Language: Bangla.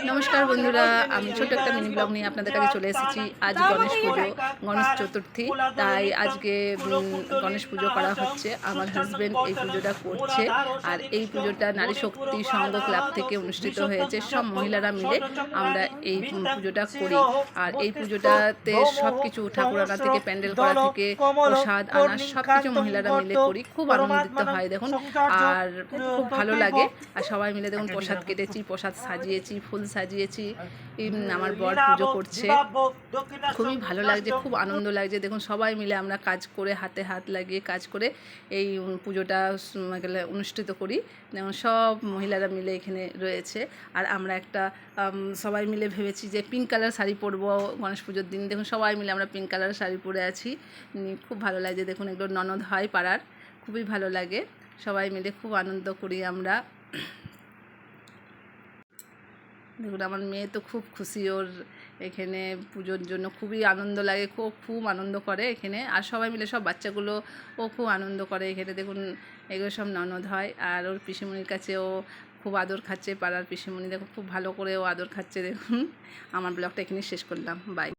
নমস্কার বন্ধুরা, আমি ছোট একটা মিনি ব্লগ নিয়ে আপনাদের কাছে চলে এসেছি। আজ গণেশ পুজো, গণেশ চতুর্থী, তাই আজকে গণেশ পুজো করা হচ্ছে। আমার হাজব্যান্ড এই পুজোটা করছে, আর এই পুজোটা নারী শক্তি সংঘ ক্লাব থেকে অনুষ্ঠিত হয়েছে। সব মহিলারা মিলে আমরা এই পুজোটা করি। আর এই পুজোটাতে সব কিছু ঠাকুর আনা থেকে, প্যান্ডেল করা থেকে, প্রসাদ আনা সব কিছু মহিলারা মিলে করি। খুব আনন্দিত হয় দেখুন, আর খুব ভালো লাগে। আর সবাই মিলে দেখুন প্রসাদ কেটেছি, প্রসাদ সাজিয়েছি, ফুল সাজিয়েছি। আমার বর পুজো করছে, খুবই ভালো লাগছে, খুব আনন্দ লাগছে। দেখুন সবাই মিলে আমরা কাজ করে, হাতে হাত লাগিয়ে কাজ করে এই পুজোটা অনুষ্ঠিত করি। যেমন সব মহিলারা মিলে এখানে রয়েছে। আর আমরা একটা সবাই মিলে ভেবেছি যে পিঙ্ক কালার শাড়ি পরবো গণেশ পুজোর দিন। দেখুন সবাই মিলে আমরা পিঙ্ক কালার শাড়ি পরে আছি, খুব ভালো লাগছে। দেখুন এগুলো ননদ হয় পাড়ার, খুবই ভালো লাগে। সবাই মিলে খুব আনন্দ করি আমরা। দেখুন আমার মেয়ে তো খুব খুশি, ওর এখানে পুজোর জন্য খুবই আনন্দ লাগে, খুব আনন্দ করে এখানে। আর সবাই মিলে সব বাচ্চাগুলো ও খুব আনন্দ করে এখানে। দেখুন এগুলো সব ননদ হয়, আর ওর পিসিমণির কাছে ও খুব আদর খাচ্ছে। পাড়ার পিসিমণি দেখুন খুব ভালো করে ও আদর খাচ্ছে। দেখুন আমার ব্লগটা এখানে শেষ করলাম, বাই।